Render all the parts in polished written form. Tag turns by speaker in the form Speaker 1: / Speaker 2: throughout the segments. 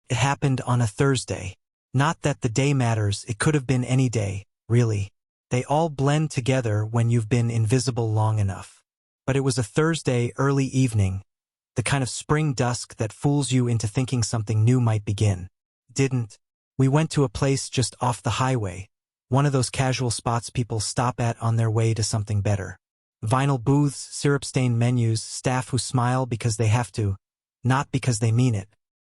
Speaker 1: It happened on a Thursday. Not that the day matters, it could have been any day, really. They all blend together when you've been invisible long enough. But it was a Thursday early evening, the kind of spring dusk that fools you into thinking something new might begin. Didn't. We went to a place just off the highway, one of those casual spots people stop at on their way to something better. Vinyl booths, syrup-stained menus, staff who smile because they have to, not because they mean it.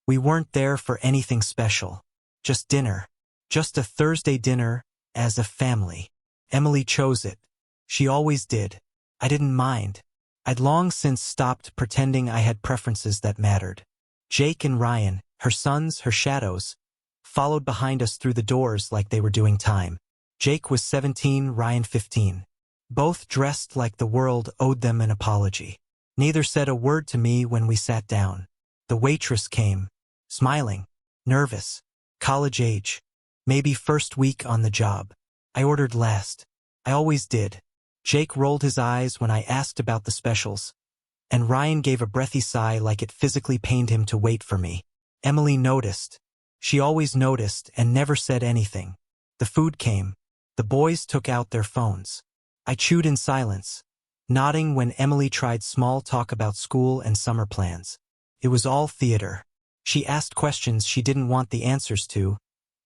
Speaker 1: We weren't there for anything special. Just dinner. Just a Thursday dinner, as a family. Emily chose it. She always did. I didn't mind. I'd long since stopped pretending I had preferences that mattered. Jake and Ryan, her sons, her shadows, followed behind us through the doors like they were doing time. Jake was 17, Ryan 15. Both dressed like the world owed them an apology. Neither said a word to me when we sat down. The waitress came, smiling, nervous, college age, maybe first week on the job. I ordered last. I always did. Jake rolled his eyes when I asked about the specials, and Ryan gave a breathy sigh like it physically pained him to wait for me. Emily noticed. She always noticed and never said anything. The food came. The boys took out their phones. I chewed in silence, nodding when Emily tried small talk about school and summer plans. It was all theater. She asked questions she didn't want the answers to,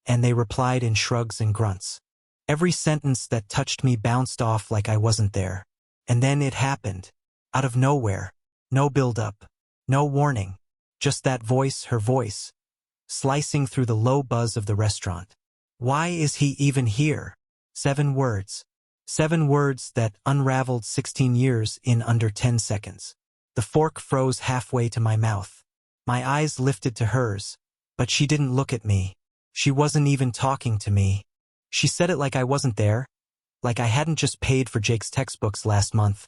Speaker 1: and they replied in shrugs and grunts. Every sentence that touched me bounced off like I wasn't there. And then it happened. Out of nowhere. No build-up. No warning. Just that voice, her voice, slicing through the low buzz of the restaurant. Why is he even here? 7 words. 7 words that unraveled 16 years in under 10 seconds. The fork froze halfway to my mouth. My eyes lifted to hers, but she didn't look at me. She wasn't even talking to me. She said it like I wasn't there, like I hadn't just paid for Jake's textbooks last month,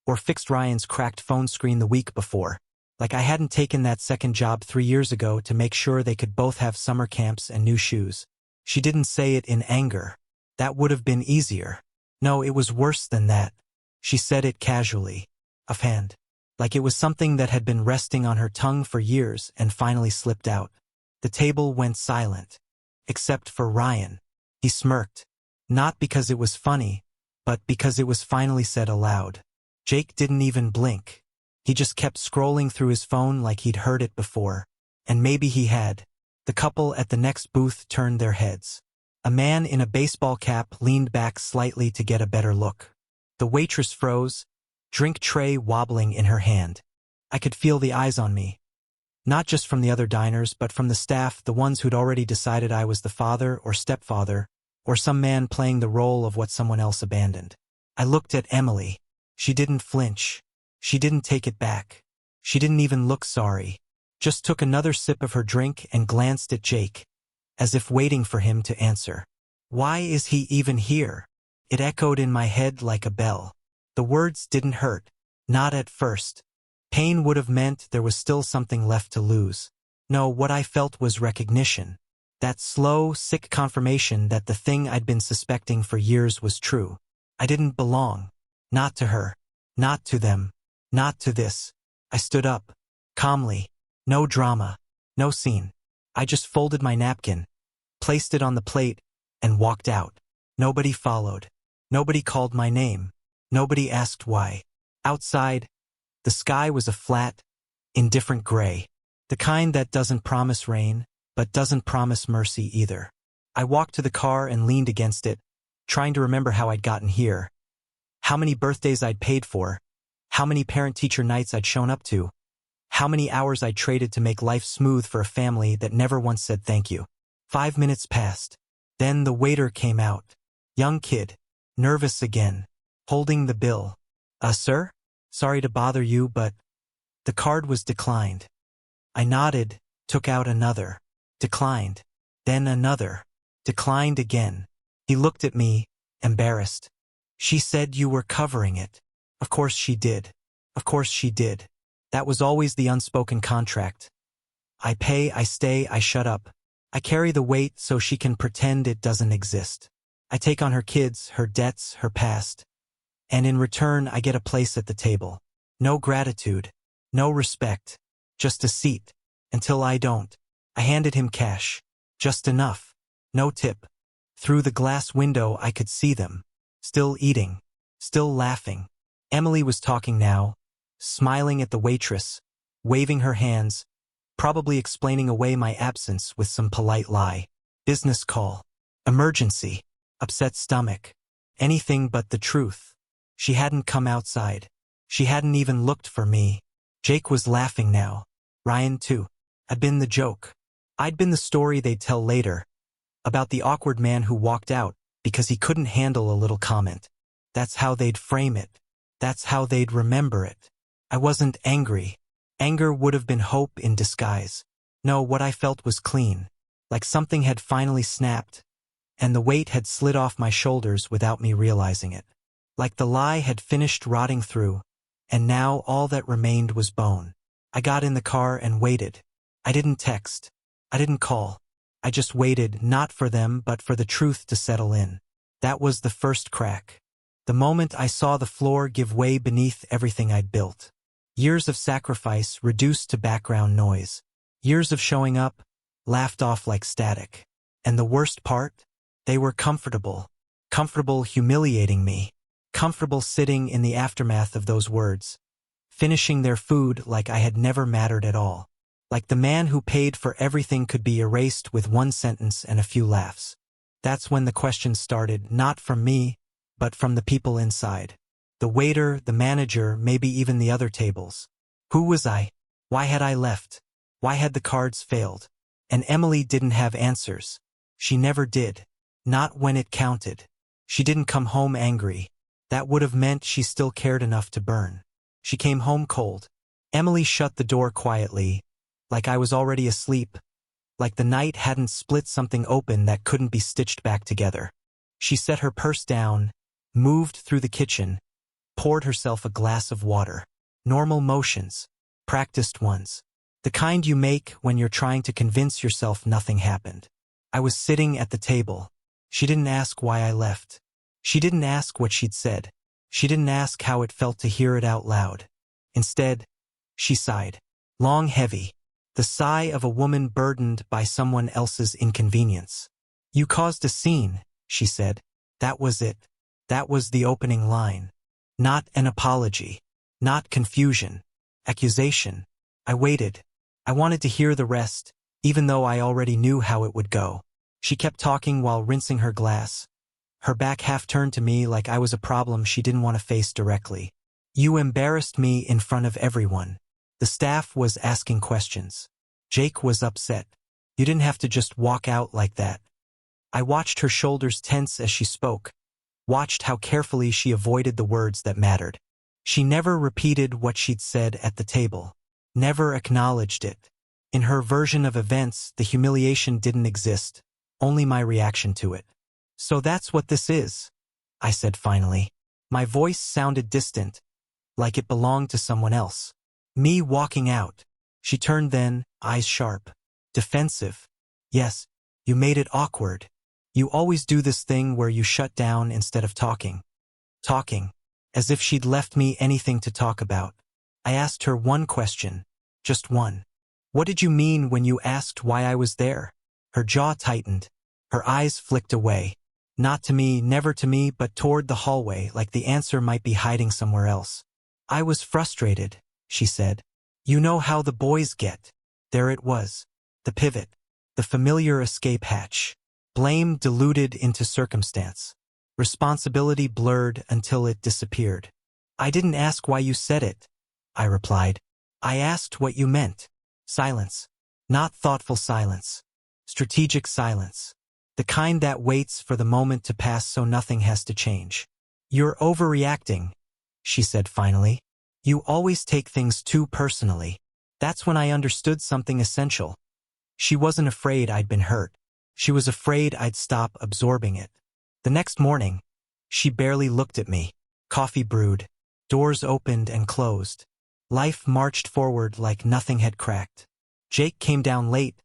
Speaker 1: or fixed Ryan's cracked phone screen the week before, like I hadn't taken that second job 3 years ago to make sure they could both have summer camps and new shoes. She didn't say it in anger. That would have been easier. No, it was worse than that. She said it casually, offhand, like it was something that had been resting on her tongue for years and finally slipped out. The table went silent, except for Ryan. He smirked, not because it was funny, but because it was finally said aloud. Jake didn't even blink. He just kept scrolling through his phone like he'd heard it before. And maybe he had. The couple at the next booth turned their heads. A man in a baseball cap leaned back slightly to get a better look. The waitress froze, drink tray wobbling in her hand. I could feel the eyes on me. Not just from the other diners, but from the staff, the ones who'd already decided I was the father or stepfather, or some man playing the role of what someone else abandoned. I looked at Emily. She didn't flinch. She didn't take it back. She didn't even look sorry. Just took another sip of her drink and glanced at Jake, as if waiting for him to answer. Why is he even here? It echoed in my head like a bell. The words didn't hurt. Not at first. Pain would have meant there was still something left to lose. No, what I felt was recognition. That slow, sick confirmation that the thing I'd been suspecting for years was true. I didn't belong. Not to her. Not to them. Not to this. I stood up. Calmly. No drama. No scene. I just folded my napkin, placed it on the plate, and walked out. Nobody followed. Nobody called my name. Nobody asked why. Outside, the sky was a flat, indifferent gray. The kind that doesn't promise rain, but doesn't promise mercy either. I walked to the car and leaned against it, trying to remember how I'd gotten here. How many birthdays I'd paid for. How many parent-teacher nights I'd shown up to. How many hours I'd traded to make life smooth for a family that never once said thank you. 5 minutes passed. Then the waiter came out. Young kid. Nervous again. Holding the bill. Sir? Sorry to bother you, but... The card was declined. I nodded, took out another. Declined. Then another. Declined again. He looked at me, embarrassed. She said you were covering it. Of course she did. Of course she did. That was always the unspoken contract. I pay, I stay, I shut up. I carry the weight so she can pretend it doesn't exist. I take on her kids, her debts, her past. And in return, I get a place at the table. No gratitude. No respect. Just a seat. Until I don't. I handed him cash. Just enough. No tip. Through the glass window I could see them. Still eating. Still laughing. Emily was talking now, smiling at the waitress, waving her hands, probably explaining away my absence with some polite lie. Business call. Emergency. Upset stomach. Anything but the truth. She hadn't come outside. She hadn't even looked for me. Jake was laughing now. Ryan too. I'd been the joke. I'd been the story they'd tell later, about the awkward man who walked out because he couldn't handle a little comment. That's how they'd frame it. That's how they'd remember it. I wasn't angry. Anger would have been hope in disguise. No, what I felt was clean. Like something had finally snapped, and the weight had slid off my shoulders without me realizing it. Like the lie had finished rotting through, and now all that remained was bone. I got in the car and waited. I didn't text. I didn't call. I just waited, not for them, but for the truth to settle in. That was the first crack. The moment I saw the floor give way beneath everything I'd built. Years of sacrifice reduced to background noise. Years of showing up, laughed off like static. And the worst part? They were comfortable. Comfortable humiliating me. Comfortable sitting in the aftermath of those words. Finishing their food like I had never mattered at all. Like the man who paid for everything could be erased with one sentence and a few laughs. That's when the questions started, not from me, but from the people inside. The waiter, the manager, maybe even the other tables. Who was I? Why had I left? Why had the cards failed? And Emily didn't have answers. She never did. Not when it counted. She didn't come home angry. That would have meant she still cared enough to burn. She came home cold. Emily shut the door quietly, like I was already asleep, like the night hadn't split something open that couldn't be stitched back together. She set her purse down, moved through the kitchen, poured herself a glass of water. Normal motions, practiced ones. The kind you make when you're trying to convince yourself nothing happened. I was sitting at the table. She didn't ask why I left. She didn't ask what she'd said. She didn't ask how it felt to hear it out loud. Instead, she sighed. Long, heavy. The sigh of a woman burdened by someone else's inconvenience. You caused a scene, she said. That was it. That was the opening line. Not an apology. Not confusion. Accusation. I waited. I wanted to hear the rest, even though I already knew how it would go. She kept talking while rinsing her glass. Her back half turned to me like I was a problem she didn't want to face directly. You embarrassed me in front of everyone. The staff was asking questions. Jake was upset. You didn't have to just walk out like that. I watched her shoulders tense as she spoke, watched how carefully she avoided the words that mattered. She never repeated what she'd said at the table, never acknowledged it. In her version of events, the humiliation didn't exist, only my reaction to it. So that's what this is, I said finally. My voice sounded distant, like it belonged to someone else. Me walking out. She turned then, eyes sharp. Defensive. Yes, you made it awkward. You always do this thing where you shut down instead of talking. Talking. As if she'd left me anything to talk about. I asked her one question. Just one. What did you mean when you asked why I was there? Her jaw tightened. Her eyes flicked away. Not to me, never to me, but toward the hallway, like the answer might be hiding somewhere else. I was frustrated, she said. You know how the boys get. There it was. The pivot. The familiar escape hatch. Blame diluted into circumstance. Responsibility blurred until it disappeared. I didn't ask why you said it, I replied. I asked what you meant. Silence. Not thoughtful silence. Strategic silence. The kind that waits for the moment to pass so nothing has to change. You're overreacting, she said finally. You always take things too personally. That's when I understood something essential. She wasn't afraid I'd been hurt. She was afraid I'd stop absorbing it. The next morning, she barely looked at me. Coffee brewed. Doors opened and closed. Life marched forward like nothing had cracked. Jake came down late,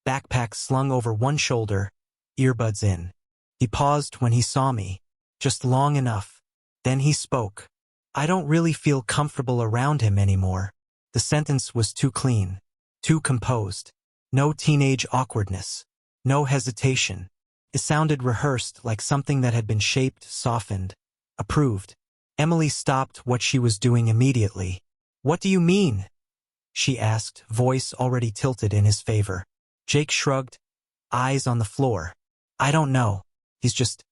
Speaker 1: backpack slung over one shoulder, earbuds in. He paused when he saw me, just long enough. Then he spoke. I don't really feel comfortable around him anymore. The sentence was too clean, too composed. No teenage awkwardness. No hesitation. It sounded rehearsed, like something that had been shaped, softened, approved. Emily stopped what she was doing immediately. "What do you mean?" she asked, voice already tilted in his favor. Jake shrugged, eyes on the floor. "I don't know. He's just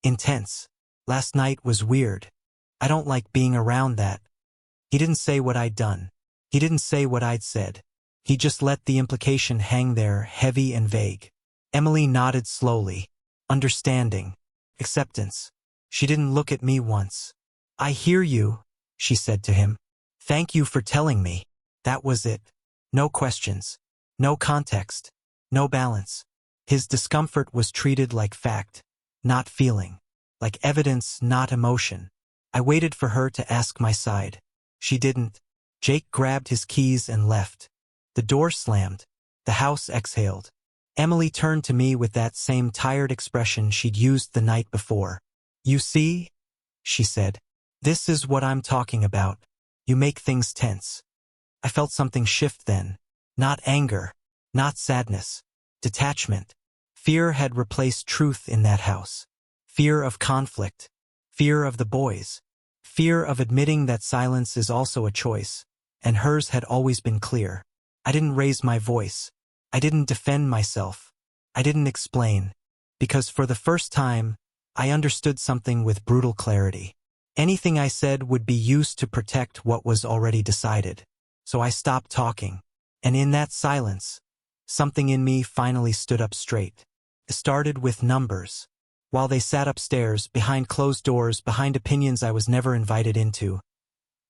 Speaker 1: intense. Last night was weird. I don't like being around that." He didn't say what I'd done. He didn't say what I'd said. He just let the implication hang there, heavy and vague. Emily nodded slowly. Understanding. Acceptance. She didn't look at me once. "I hear you," she said to him. "Thank you for telling me." That was it. No questions. No context. No balance. His discomfort was treated like fact, not feeling. Like evidence, not emotion. I waited for her to ask my side. She didn't. Jake grabbed his keys and left. The door slammed. The house exhaled. Emily turned to me with that same tired expression she'd used the night before. "You see?" she said. "This is what I'm talking about. You make things tense." I felt something shift then. Not anger. Not sadness. Detachment. Fear had replaced truth in that house. Fear of conflict. Fear of the boys. Fear of admitting that silence is also a choice, and hers had always been clear. I didn't raise my voice. I didn't defend myself. I didn't explain. Because for the first time, I understood something with brutal clarity. Anything I said would be used to protect what was already decided. So I stopped talking. And in that silence, something in me finally stood up straight. It started with numbers. While they sat upstairs, behind closed doors, behind opinions I was never invited into,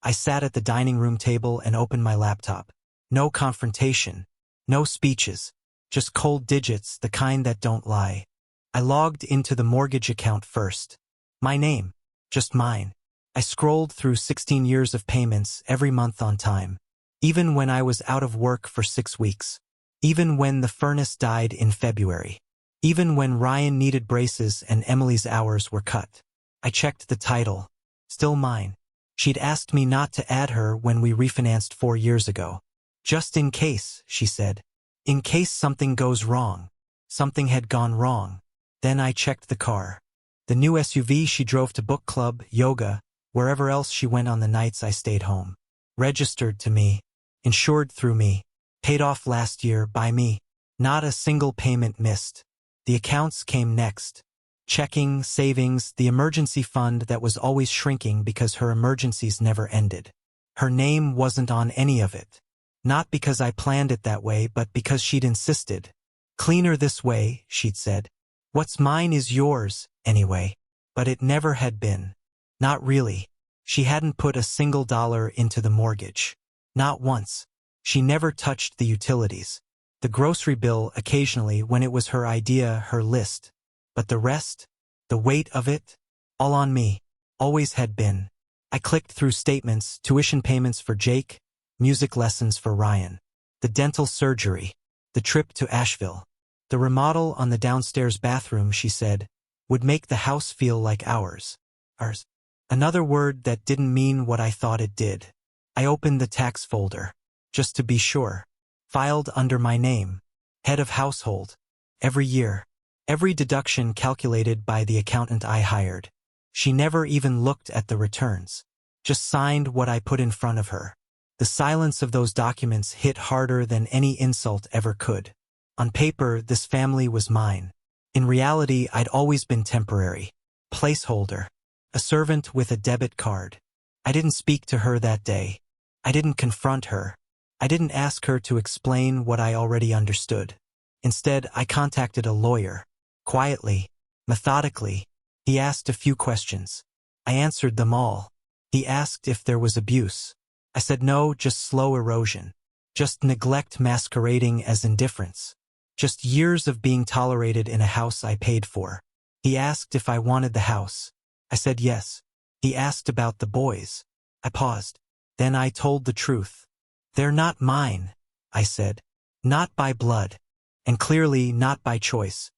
Speaker 1: I sat at the dining room table and opened my laptop. No confrontation. No speeches. Just cold digits, the kind that don't lie. I logged into the mortgage account first. My name. Just mine. I scrolled through 16 years of payments every month on time. Even when I was out of work for 6 weeks. Even when the furnace died in February. Even when Ryan needed braces and Emily's hours were cut. I checked the title. Still mine. She'd asked me not to add her when we refinanced 4 years ago. "Just in case," she said. "In case something goes wrong." Something had gone wrong. Then I checked the car. The new SUV she drove to book club, yoga, wherever else she went on the nights I stayed home. Registered to me. Insured through me. Paid off last year by me. Not a single payment missed. The accounts came next. Checking, savings, the emergency fund that was always shrinking because her emergencies never ended. Her name wasn't on any of it. Not because I planned it that way, but because she'd insisted. "Cleaner this way," she'd said. "What's mine is yours, anyway." But it never had been. Not really. She hadn't put a single dollar into the mortgage. Not once. She never touched the utilities. The grocery bill occasionally when it was her idea, her list. But the rest? The weight of it? All on me. Always had been. I clicked through statements, tuition payments for Jake, music lessons for Ryan, the dental surgery, the trip to Asheville. The remodel on the downstairs bathroom, she said, would make the house feel like ours. Ours. Another word that didn't mean what I thought it did. I opened the tax folder. Just to be sure. Filed under my name. Head of household. Every year. Every deduction calculated by the accountant I hired. She never even looked at the returns. Just signed what I put in front of her. The silence of those documents hit harder than any insult ever could. On paper, this family was mine. In reality, I'd always been temporary. Placeholder. A servant with a debit card. I didn't speak to her that day. I didn't confront her. I didn't ask her to explain what I already understood. Instead, I contacted a lawyer. Quietly. Methodically. He asked a few questions. I answered them all. He asked if there was abuse. I said no, just slow erosion. Just neglect masquerading as indifference. Just years of being tolerated in a house I paid for. He asked if I wanted the house. I said yes. He asked about the boys. I paused. Then I told the truth. "They're not mine," I said. "Not by blood. And clearly not by choice."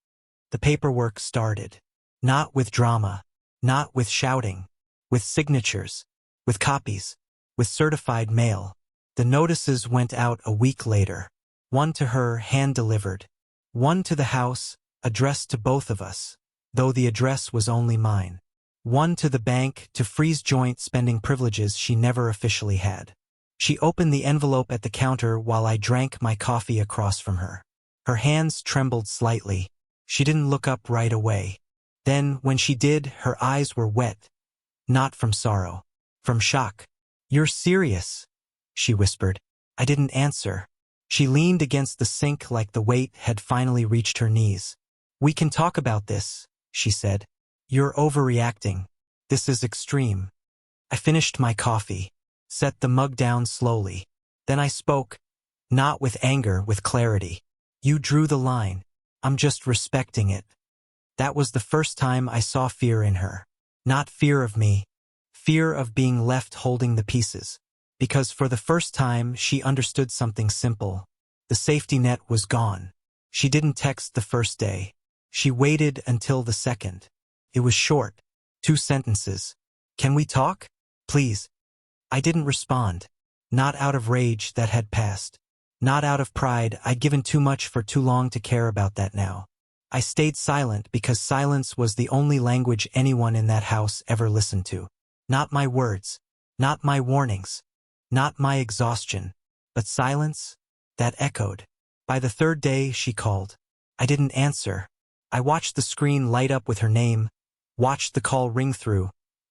Speaker 1: The paperwork started. Not with drama. Not with shouting. With signatures. With copies. With certified mail. The notices went out a week later. One to her, hand-delivered. One to the house, addressed to both of us, though the address was only mine. One to the bank, to freeze joint spending privileges she never officially had. She opened the envelope at the counter while I drank my coffee across from her. Her hands trembled slightly. She didn't look up right away. Then, when she did, her eyes were wet. Not from sorrow. From shock. "You're serious?" she whispered. I didn't answer. She leaned against the sink like the weight had finally reached her knees. "We can talk about this," she said. "You're overreacting. This is extreme." I finished my coffee, set the mug down slowly. Then I spoke, not with anger, with clarity. "You drew the line. I'm just respecting it." That was the first time I saw fear in her. Not fear of me. Fear of being left holding the pieces. Because for the first time she understood something simple. The safety net was gone. She didn't text the first day. She waited until the second. It was short. 2 sentences. "Can we talk? Please?" I didn't respond. Not out of rage that had passed. Not out of pride. I'd given too much for too long to care about that now. I stayed silent because silence was the only language anyone in that house ever listened to. Not my words. Not my warnings. Not my exhaustion. But silence that echoed. By the 3rd day, she called. I didn't answer. I watched the screen light up with her name, watched the call ring through,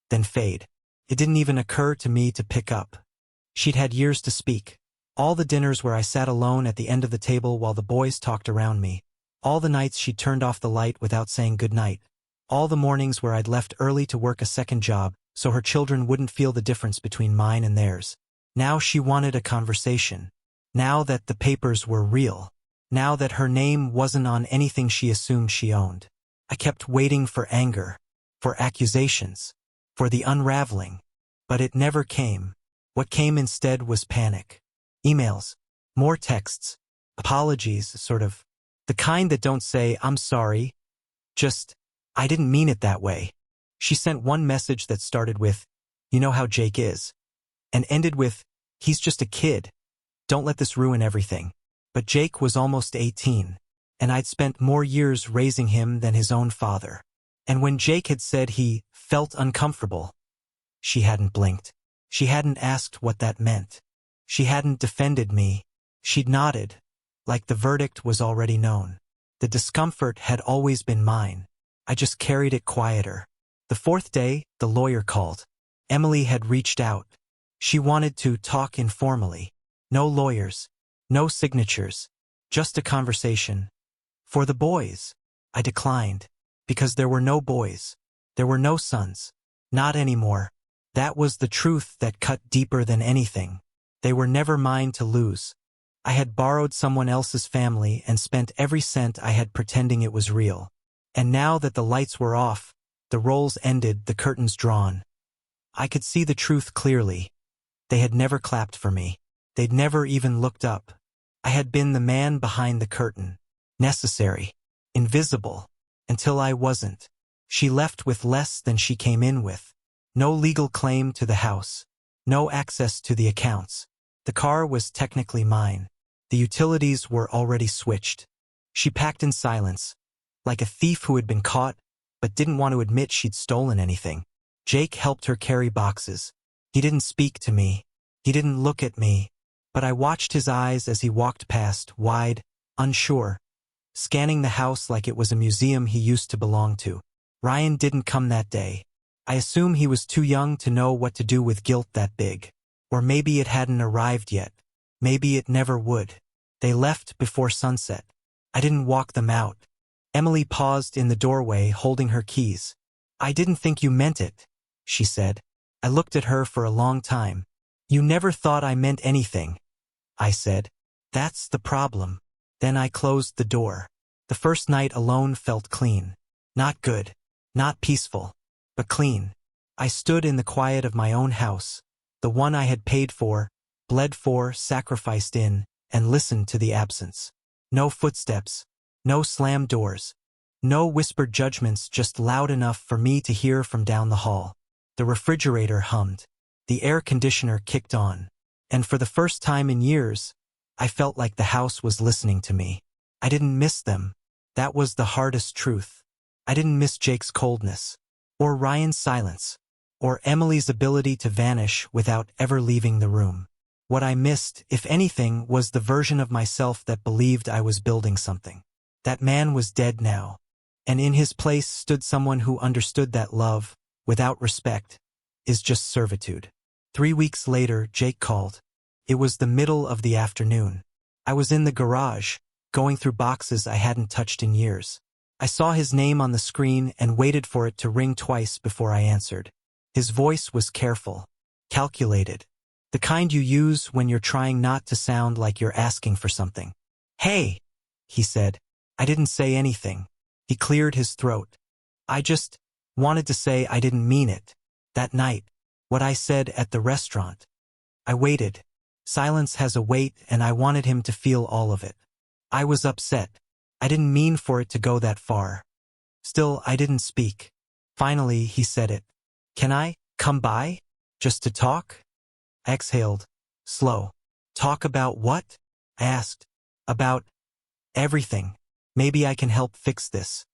Speaker 1: then fade. It didn't even occur to me to pick up. She'd had years to speak. All the dinners where I sat alone at the end of the table while the boys talked around me. All the nights she'd turned off the light without saying goodnight. All the mornings where I'd left early to work a second job so her children wouldn't feel the difference between mine and theirs. Now she wanted a conversation. Now that the papers were real. Now that her name wasn't on anything she assumed she owned. I kept waiting for anger, for accusations, for the unraveling. But it never came. What came instead was panic. Emails. More texts. Apologies, sort of. The kind that don't say, "I'm sorry." Just, "I didn't mean it that way." She sent one message that started with, "You know how Jake is," and ended with, "He's just a kid. Don't let this ruin everything." But Jake was almost 18, and I'd spent more years raising him than his own father. And when Jake had said he felt uncomfortable, she hadn't blinked. She hadn't asked what that meant. She hadn't defended me. She'd nodded, like the verdict was already known. The discomfort had always been mine. I just carried it quieter. The 4th day, the lawyer called. Emily had reached out. She wanted to talk informally. No lawyers. No signatures. Just a conversation. For the boys. I declined. Because there were no boys. There were no sons. Not anymore. That was the truth that cut deeper than anything. They were never mine to lose. I had borrowed someone else's family and spent every cent I had pretending it was real. And now that the lights were off, the rolls ended, the curtains drawn, I could see the truth clearly. They had never clapped for me. They'd never even looked up. I had been the man behind the curtain. Necessary. Invisible. Until I wasn't. She left with less than she came in with. No legal claim to the house. No access to the accounts. The car was technically mine. The utilities were already switched. She packed in silence, like a thief who had been caught, but didn't want to admit she'd stolen anything. Jake helped her carry boxes. He didn't speak to me. He didn't look at me. But I watched his eyes as he walked past, wide, unsure, scanning the house like it was a museum he used to belong to. Ryan didn't come that day. I assume he was too young to know what to do with guilt that big. Or maybe it hadn't arrived yet. Maybe it never would. They left before sunset. I didn't walk them out. Emily paused in the doorway, holding her keys. "I didn't think you meant it," she said. I looked at her for a long time. "You never thought I meant anything," I said. "That's the problem." Then I closed the door. The first night alone felt clean. Not good. Not peaceful. But clean. I stood in the quiet of my own house, the one I had paid for, bled for, sacrificed in, and listened to the absence. No footsteps. No slammed doors. No whispered judgments, just loud enough for me to hear from down the hall. The refrigerator hummed. The air conditioner kicked on. And for the first time in years, I felt like the house was listening to me. I didn't miss them. That was the hardest truth. I didn't miss Jake's coldness, or Ryan's silence, or Emily's ability to vanish without ever leaving the room. What I missed, if anything, was the version of myself that believed I was building something. That man was dead now, and in his place stood someone who understood that love, without respect, is just servitude. 3 weeks later, Jake called. It was the middle of the afternoon. I was in the garage, going through boxes I hadn't touched in years. I saw his name on the screen and waited for it to ring twice before I answered. His voice was careful, calculated, the kind you use when you're trying not to sound like you're asking for something. "Hey," he said. I didn't say anything. He cleared his throat. I just wanted to say I didn't mean it. That night, what I said at the restaurant. I waited. Silence has a weight, and I wanted him to feel all of it. I was upset. I didn't mean for it to go that far. Still, I didn't speak. Finally, he said it. "Can I come by? Just to talk?" I exhaled. Slow. "Talk about what?" I asked. "About everything. Maybe I can help fix this."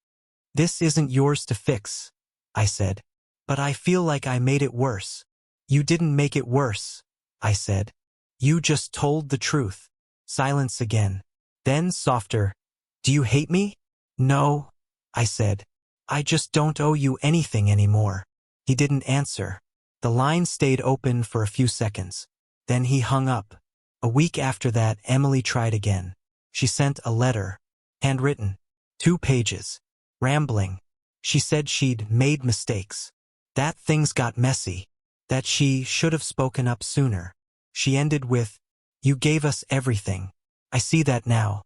Speaker 1: "This isn't yours to fix," I said. "But I feel like I made it worse." "You didn't make it worse," I said. "You just told the truth." Silence again. Then softer. "Do you hate me?" "No," I said. "I just don't owe you anything anymore." He didn't answer. The line stayed open for a few seconds. Then he hung up. A week after that, Emily tried again. She sent a letter. Handwritten. 2 pages. Rambling. She said she'd made mistakes. That things got messy. That she should have spoken up sooner. She ended with, "You gave us everything. I see that now."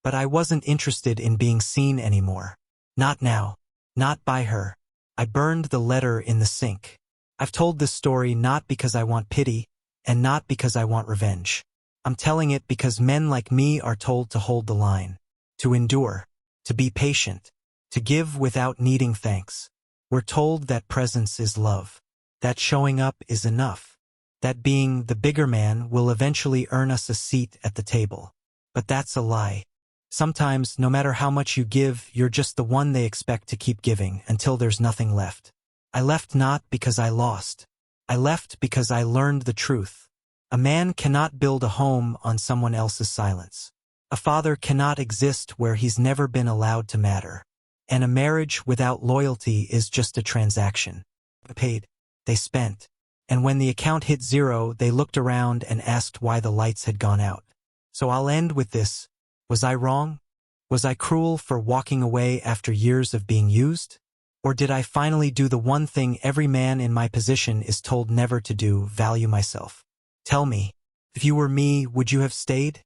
Speaker 1: But I wasn't interested in being seen anymore. Not now. Not by her. I burned the letter in the sink. I've told this story not because I want pity, and not because I want revenge. I'm telling it because men like me are told to hold the line, to endure, to be patient, to give without needing thanks. We're told that presence is love, that showing up is enough, that being the bigger man will eventually earn us a seat at the table. But that's a lie. Sometimes, no matter how much you give, you're just the one they expect to keep giving until there's nothing left. I left not because I lost. I left because I learned the truth. A man cannot build a home on someone else's silence. A father cannot exist where he's never been allowed to matter. And a marriage without loyalty is just a transaction. They paid. They spent. And when the account hit 0, they looked around and asked why the lights had gone out. So I'll end with this. Was I wrong? Was I cruel for walking away after years of being used? Or did I finally do the one thing every man in my position is told never to do, value myself? Tell me, if you were me, would you have stayed?